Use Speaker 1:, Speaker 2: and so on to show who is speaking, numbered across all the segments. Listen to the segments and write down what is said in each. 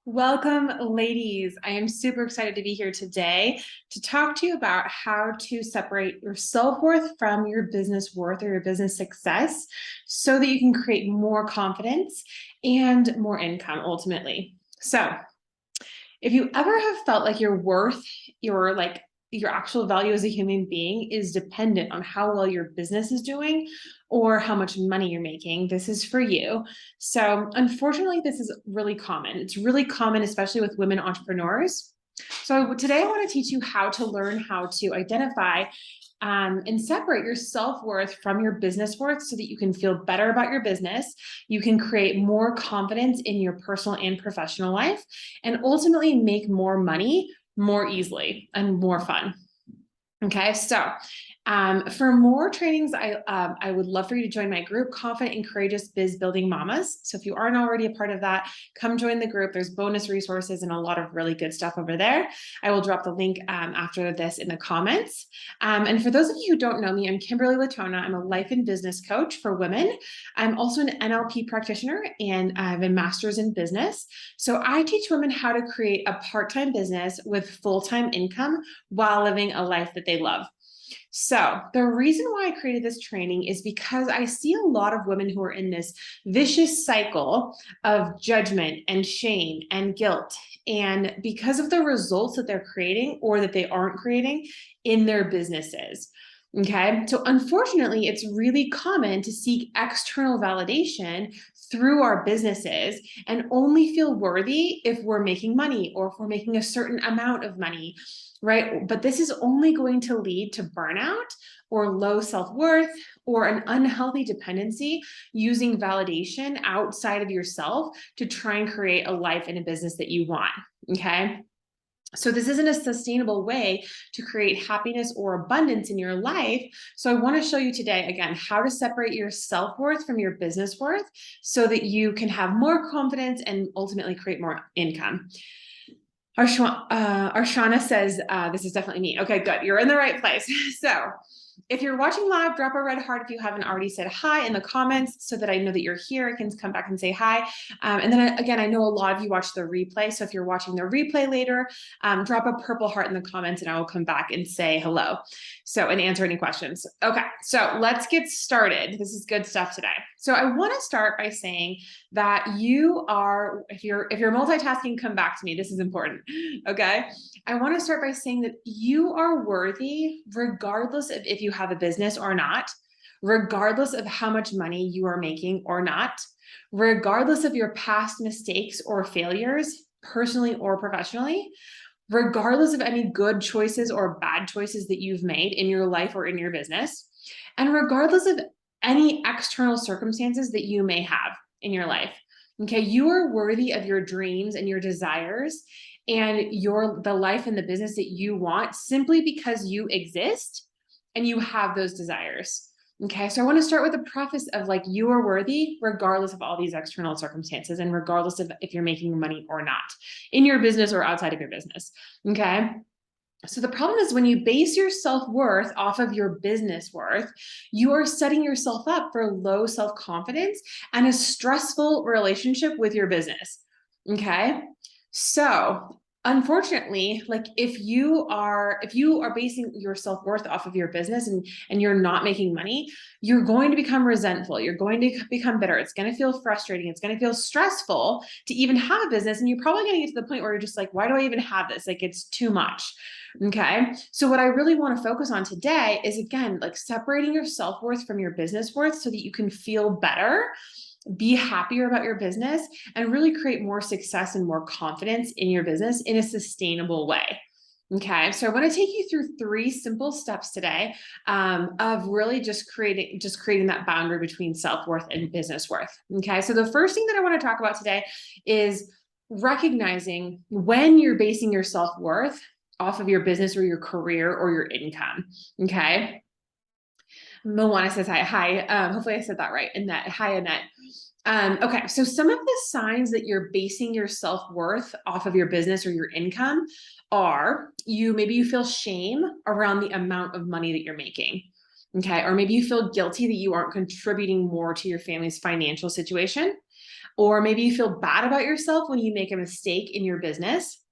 Speaker 1: Welcome, ladies. I am super excited to be here today to talk to you about how to separate your self-worth from your business worth or your business success so that you can create more confidence and more income ultimately. So, if you ever have felt like your worth, your actual value as a human being is dependent on how well your business is doing or how much money you're making, this is for you. So, unfortunately, this is really common. It's really common, especially with women entrepreneurs. So, today I want to teach you how to learn how to identify and separate your self-worth from your business worth so that you can feel better about your business. You can create more confidence in your personal and professional life and ultimately make more money more easily and more fun. Okay, so for more trainings, I would love for you to join my group, Confident and Courageous Biz Building Mamas. So if you aren't already a part of that, come join the group. There's bonus resources and a lot of really good stuff over there. I will drop the link after this in the comments. And for those of you who don't know me, I'm Kimberly Latona. I'm a life and business coach for women. I'm also an NLP practitioner and I have a master's in business. So I teach women how to create a part-time business with full-time income while living a life that they love. So the reason why I created this training is because I see a lot of women who are in this vicious cycle of judgment and shame and guilt. And because of the results that they're creating or that they aren't creating in their businesses. Okay. So unfortunately, it's really common to seek external validation through our businesses and only feel worthy if we're making money or if we're making a certain amount of money, right? But this is only going to lead to burnout or low self-worth or an unhealthy dependency using validation outside of yourself to try and create a life and a business that you want. Okay. So this isn't a sustainable way to create happiness or abundance in your life. So I want to show you today, again, how to separate your self-worth from your business worth so that you can have more confidence and ultimately create more income. Arshana says, this is definitely me. Okay, good. You're in the right place. So if you're watching live, drop a red heart if you haven't already said hi in the comments so that I know that you're here. I can come back and say hi. And then again, I know a lot of you watch the replay. So if you're watching the replay later, drop a purple heart in the comments and I will come back and say hello. So, and answer any questions. Okay, so let's get started. This is good stuff today. So I want to start by saying that you are, if you're multitasking, come back to me. This is important. Okay. I want to start by saying that you are worthy, regardless of if you have a business or not, regardless of how much money you are making or not, regardless of your past mistakes or failures, personally or professionally, regardless of any good choices or bad choices that you've made in your life or in your business, and regardless of any external circumstances that you may have in your life. Okay, you are worthy of your dreams and your desires and the life and the business that you want simply because you exist and you have those desires. Okay, so I want to start with a preface of like, you are worthy regardless of all these external circumstances and regardless of if you're making money or not in your business or outside of your business. Okay. So the problem is when you base your self-worth off of your business worth, you are setting yourself up for low self-confidence and a stressful relationship with your business. Okay. So unfortunately, like if you are basing your self-worth off of your business and you're not making money, you're going to become resentful. You're going to become bitter. It's going to feel frustrating. It's going to feel stressful to even have a business. And you're probably going to get to the point where you're just like, why do I even have this? Like it's too much. Okay. So what I really want to focus on today is again, like separating your self-worth from your business worth so that you can feel better, be happier about your business, and really create more success and more confidence in your business in a sustainable way. Okay, so I want to take you through 3 simple steps today of really just creating that boundary between self-worth and business worth. Okay, so the first thing that I want to talk about today is recognizing when you're basing your self-worth off of your business or your career or your income. Okay. Moana says hi. Hi. Hopefully I said that right. Annette. Hi, Annette. Okay, so some of the signs that you're basing your self-worth off of your business or your income are maybe you feel shame around the amount of money that you're making. Okay, or maybe you feel guilty that you aren't contributing more to your family's financial situation. Or maybe you feel bad about yourself when you make a mistake in your business,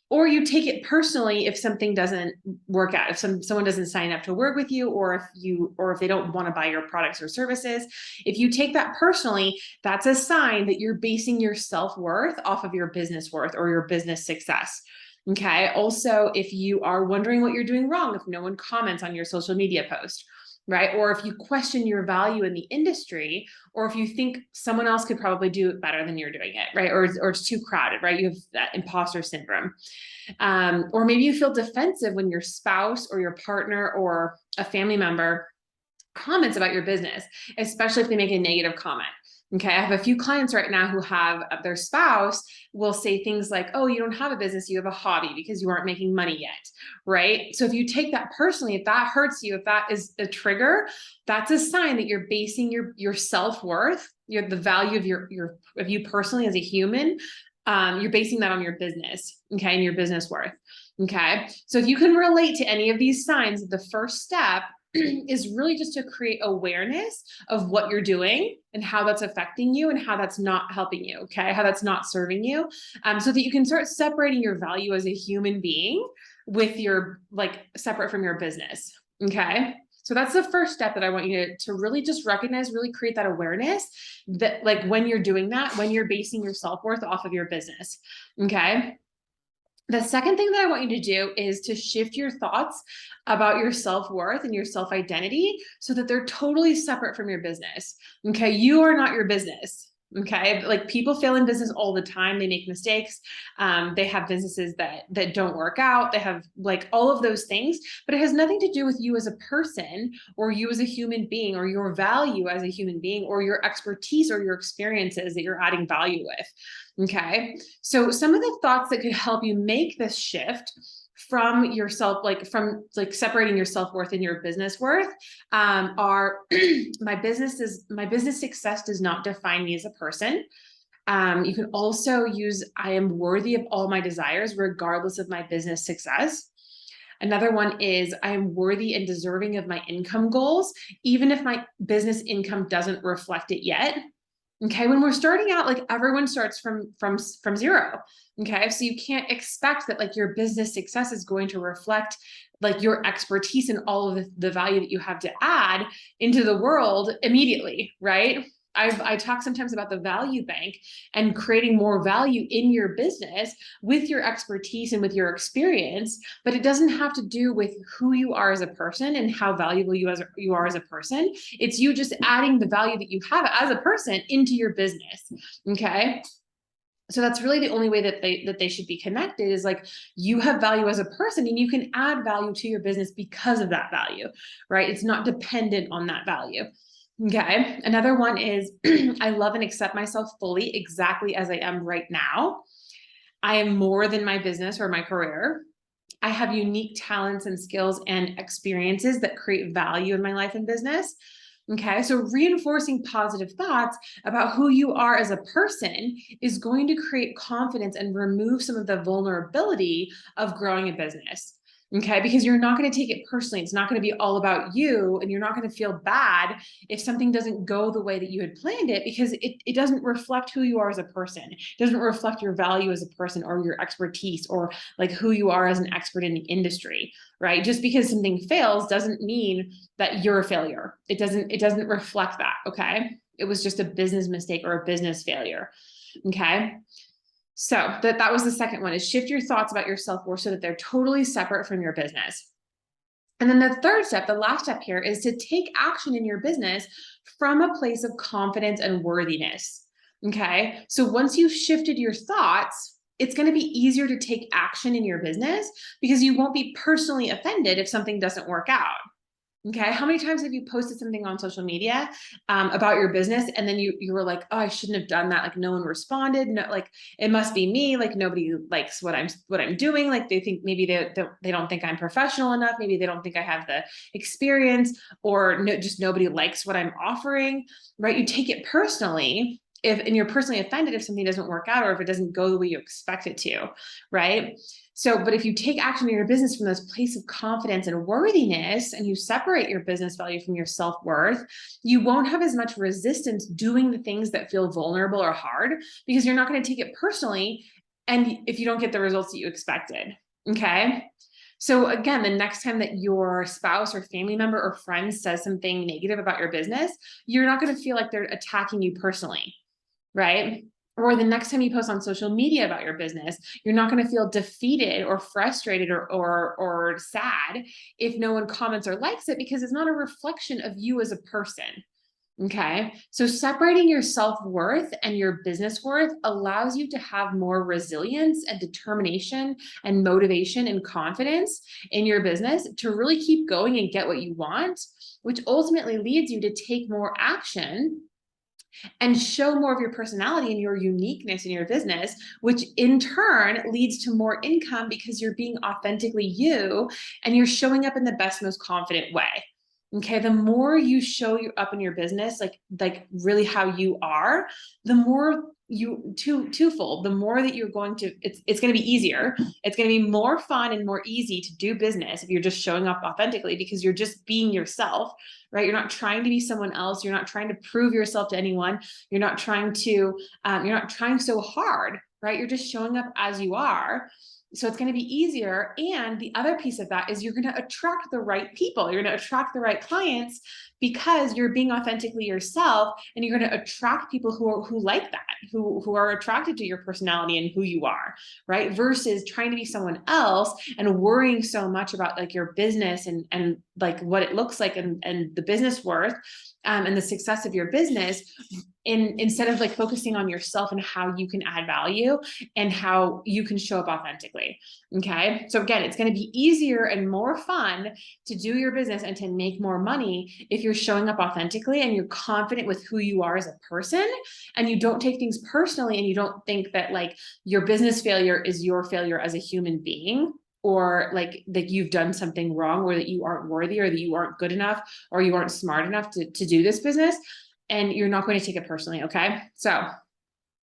Speaker 1: or you take it personally if something doesn't work out, if someone doesn't sign up to work with you, or if they don't want to buy your products or services. If you take that personally, that's a sign that you're basing your self-worth off of your business worth or your business success. Okay. Also, if you are wondering what you're doing wrong, if no one comments on your social media post, right? Or if you question your value in the industry, or if you think someone else could probably do it better than you're doing it, right? Or it's too crowded, right? You have that imposter syndrome. Or maybe you feel defensive when your spouse or your partner or a family member comments about your business, especially if they make a negative comment. Okay, I have a few clients right now who have their spouse will say things like, oh, you don't have a business, you have a hobby because you aren't making money yet, right? So if you take that personally, if that hurts you, if that is a trigger, that's a sign that you're basing your self-worth, the value of you personally as a human, you're basing that on your business, okay, and your business worth. Okay, so if you can relate to any of these signs, the first step is really just to create awareness of what you're doing and how that's affecting you and how that's not helping you, okay? How that's not serving you, so that you can start separating your value as a human being with your, separate from your business, okay? So that's the first step that I want you to really just recognize, really create that awareness that when you're doing that, when you're basing your self-worth off of your business, okay? The second thing that I want you to do is to shift your thoughts about your self-worth and your self-identity so that they're totally separate from your business. Okay. You are not your business. Okay. People fail in business all the time. They make mistakes. They have businesses that don't work out. They have all of those things, but it has nothing to do with you as a person or you as a human being or your value as a human being or your expertise or your experiences that you're adding value with. Okay. So some of the thoughts that could help you make this shift from yourself, from separating your self-worth and your business worth, are my business success does not define me as a person. You can also use, I am worthy of all my desires, regardless of my business success. Another one is, I am worthy and deserving of my income goals, even if my business income doesn't reflect it yet. Okay, when we're starting out, everyone starts from zero. Okay, so you can't expect that your business success is going to reflect your expertise and all of the value that you have to add into the world immediately, right? I talk sometimes about the value bank and creating more value in your business with your expertise and with your experience, but it doesn't have to do with who you are as a person and how valuable you are as a person. It's you just adding the value that you have as a person into your business. Okay. So that's really the only way that they should be connected, is you have value as a person and you can add value to your business because of that value, right? It's not dependent on that value. Okay. Another one is, I love and accept myself fully exactly as I am right now. I am more than my business or my career. I have unique talents and skills and experiences that create value in my life and business. Okay, so reinforcing positive thoughts about who you are as a person is going to create confidence and remove some of the vulnerability of growing a business. Okay, because you're not going to take it personally. It's not going to be all about you, and you're not going to feel bad if something doesn't go the way that you had planned it, because it doesn't reflect who you are as a person. It doesn't reflect your value as a person or your expertise or who you are as an expert in the industry, right? Just because something fails doesn't mean that you're a failure. It doesn't reflect that. Okay, it was just a business mistake or a business failure. Okay. So that was the second one, is shift your thoughts about your self-worth so that they're totally separate from your business. And then the third step, the last step here, is to take action in your business from a place of confidence and worthiness. Okay. So once you've shifted your thoughts, it's going to be easier to take action in your business because you won't be personally offended if something doesn't work out. Okay. How many times have you posted something on social media about your business, and then you were like, oh, I shouldn't have done that. No one responded. No, it must be me. Nobody likes what I'm doing. They think maybe they don't think I'm professional enough. Maybe they don't think I have the experience, or just nobody likes what I'm offering, right? You take it personally. and you're personally offended if something doesn't work out or if it doesn't go the way you expect it to, right? So, but if you take action in your business from this place of confidence and worthiness, and you separate your business value from your self-worth, you won't have as much resistance doing the things that feel vulnerable or hard, because you're not going to take it personally. And if you don't get the results that you expected, okay? So again, the next time that your spouse or family member or friend says something negative about your business, you're not going to feel like they're attacking you personally, right? Or the next time you post on social media about your business, you're not going to feel defeated or frustrated or sad if no one comments or likes it, because it's not a reflection of you as a person. Okay. So separating your self-worth and your business worth allows you to have more resilience and determination and motivation and confidence in your business to really keep going and get what you want, which ultimately leads you to take more action and show more of your personality and your uniqueness in your business, which in turn leads to more income because you're being authentically you and you're showing up in the best, most confident way. Okay, the more you show you up in your business, like really how you are, the more twofold, the more that you're going to, it's going to be easier. It's going to be more fun and more easy to do business if you're just showing up authentically, because you're just being yourself, right? You're not trying to be someone else. You're not trying to prove yourself to anyone. You're not trying so hard, right? You're just showing up as you are. So it's going to be easier. And the other piece of that is you're going to attract the right people. You're going to attract the right clients because you're being authentically yourself, and you're going to attract people who like that, who are attracted to your personality and who you are, right? Versus trying to be someone else and worrying so much about like your business and like what it looks like and the business worth and the success of your business, instead of like focusing on yourself and how you can add value and how you can show up authentically. Okay. So again, it's going to be easier and more fun to do your business and to make more money if you're showing up authentically and you're confident with who you are as a person, and you don't take things personally, and you don't think that like your business failure is your failure as a human being, or like that you've done something wrong, or that you aren't worthy, or that you aren't good enough, or you aren't smart enough to do this business. And you're not going to take it personally. Okay. So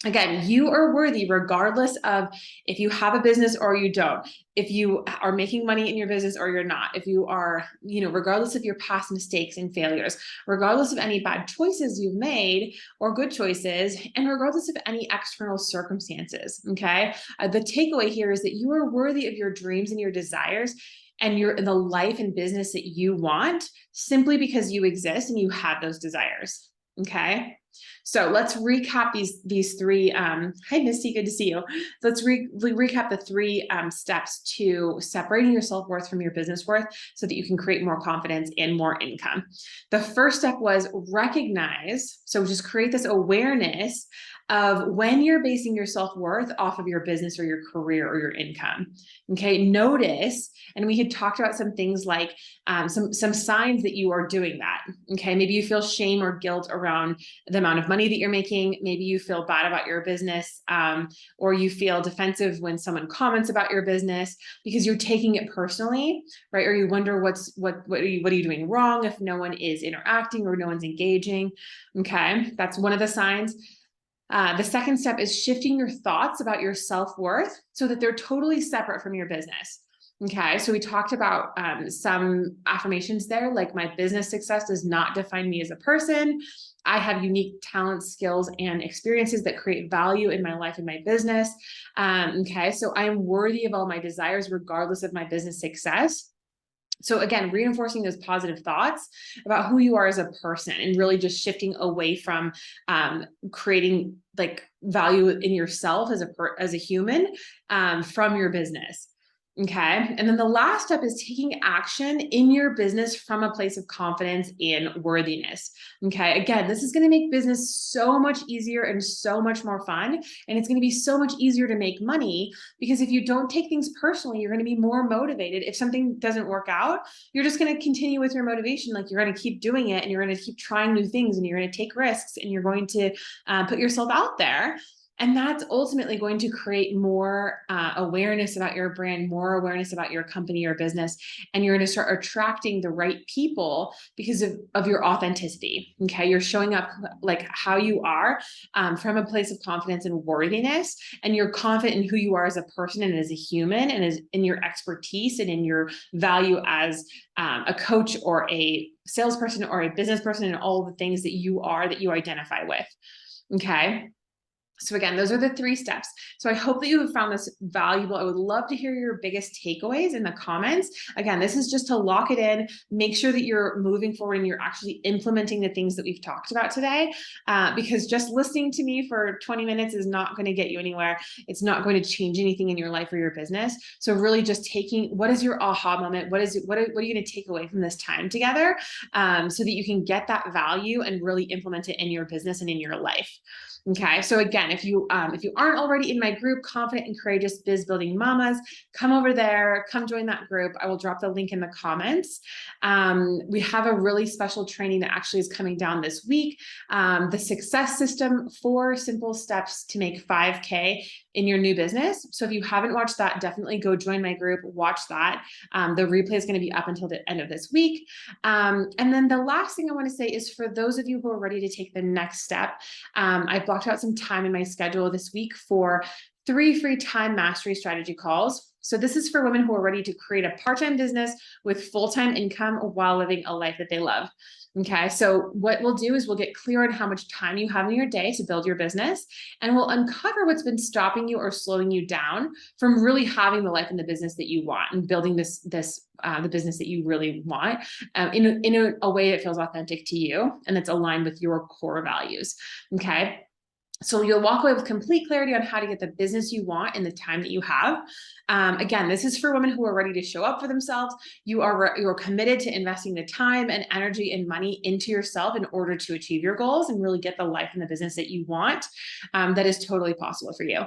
Speaker 1: again, you are worthy regardless of if you have a business or you don't, if you are making money in your business or you're not, if you are, regardless of your past mistakes and failures, regardless of any bad choices you've made or good choices, and regardless of any external circumstances. Okay. The takeaway here is that you are worthy of your dreams and your desires, and you're in the life and business that you want, simply because you exist and you have those desires. Okay. So let's recap these three. Hi, Misty, good to see you. Let's recap the three steps to separating your self-worth from your business worth so that you can create more confidence and more income. The first step was recognize. So just create this awareness of when you're basing your self-worth off of your business or your career or your income. Okay, notice, and we had talked about some things like some signs that you are doing that. Okay, maybe you feel shame or guilt around the amount of money that you're making. Maybe you feel bad about your business, or you feel defensive when someone comments about your business because you're taking it personally, right? Or you wonder what are you doing wrong if no one is interacting or no one's engaging. Okay, that's one of the signs. The second step is shifting your thoughts about your self-worth so that they're totally separate from your business. Okay, so we talked about some affirmations there, like my business success does not define me as a person. I have unique talents, skills, and experiences that create value in my life and my business. Okay, so I am worthy of all my desires regardless of my business success. So again, reinforcing those positive thoughts about who you are as a person, and really just shifting away from creating like value in yourself as a human from your business. Okay. And then the last step is taking action in your business from a place of confidence and worthiness. Okay. Again, this is going to make business so much easier and so much more fun. And it's going to be so much easier to make money, because if you don't take things personally, you're going to be more motivated. If something doesn't work out, you're just going to continue with your motivation. Like you're going to keep doing it, and you're going to keep trying new things, and you're going to take risks, and you're going to put yourself out there. And that's ultimately going to create more awareness about your brand, more awareness about your company or business. And you're going to start attracting the right people because of your authenticity. Okay. You're showing up like how you are, from a place of confidence and worthiness. And you're confident in who you are as a person and as a human, and as in your expertise and in your value as a coach or a salesperson or a business person, and all the things that you are, that you identify with. Okay. So again, those are the 3 steps. So I hope that you have found this valuable. I would love to hear your biggest takeaways in the comments. Again, this is just to lock it in, make sure that you're moving forward and you're actually implementing the things that we've talked about today, because just listening to me for 20 minutes is not going to get you anywhere. It's not going to change anything in your life or your business. So really just taking, what is your aha moment? What are you going to take away from this time together, so that you can get that value and really implement it in your business and in your life. Okay. So again, if you aren't already in my group, Confident and Courageous Biz Building Mamas, come over there, come join that group. I will drop the link in the comments. We have a really special training that actually is coming down this week. The success system, 4 simple steps to make 5K in your new business. So if you haven't watched that, definitely go join my group, watch that. The replay is going to be up until the end of this week. And then the last thing I want to say is, for those of you who are ready to take the next step, I've blocked out some time in my schedule this week for 3 free time mastery strategy calls. So this is for women who are ready to create a part-time business with full-time income while living a life that they love. Okay, so what we'll do is we'll get clear on how much time you have in your day to build your business, and we'll uncover what's been stopping you or slowing you down from really having the life and the business that you want, and building the business that you really want, in a way that feels authentic to you and that's aligned with your core values. Okay. So you'll walk away with complete clarity on how to get the business you want in the time that you have. Again, this is for women who are ready to show up for themselves. You're committed to investing the time and energy and money into yourself in order to achieve your goals and really get the life and the business that you want. That is totally possible for you.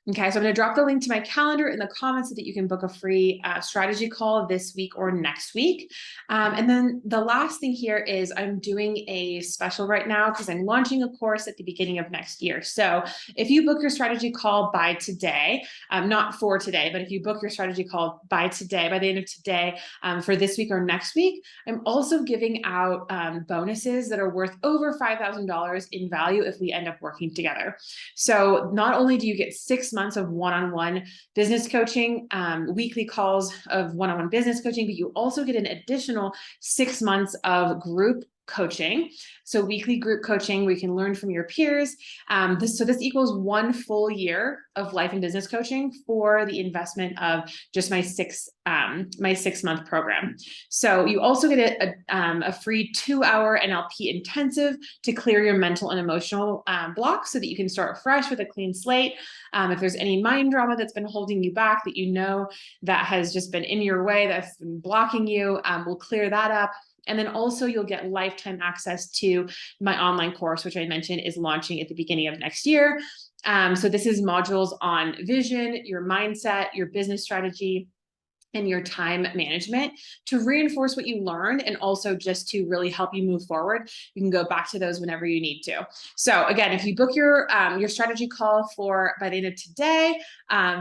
Speaker 1: Okay, so I'm going to drop the link to my calendar in the comments so that you can book a free strategy call this week or next week. And then the last thing here is, I'm doing a special right now because I'm launching a course at the beginning of next year. So if you book your strategy call by today, not for today, but if you book your strategy call by today, by the end of today, for this week or next week, I'm also giving out bonuses that are worth over $5,000 in value if we end up working together. So not only do you get 6 months of one-on-one business coaching, weekly calls of one-on-one business coaching, but you also get an additional 6 months of group coaching. So weekly group coaching, we can learn from your peers. This equals 1 full year of life and business coaching for the investment of just my 6-month program. So you also get a free 2-hour NLP intensive to clear your mental and emotional blocks so that you can start fresh with a clean slate. If there's any mind drama that's been holding you back, that you know that has just been in your way, that's been blocking you, we'll clear that up. And then also you'll get lifetime access to my online course, which I mentioned is launching at the beginning of next year. So this is modules on vision, your mindset, your business strategy, and your time management to reinforce what you learned, and also just to really help you move forward. You can go back to those whenever you need to. So again, if you book your strategy call by the end of today,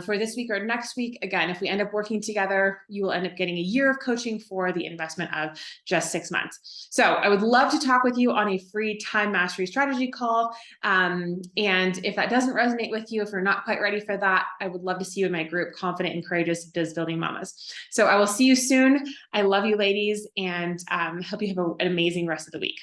Speaker 1: for this week or next week, again, if we end up working together, you will end up getting a year of coaching for the investment of just 6 months. So I would love to talk with you on a free time mastery strategy call. And if that doesn't resonate with you, if you're not quite ready for that, I would love to see you in my group, Confident and Courageous Biz Building Mamas. So I will see you soon. I love you, ladies, and hope you have an amazing rest of the week.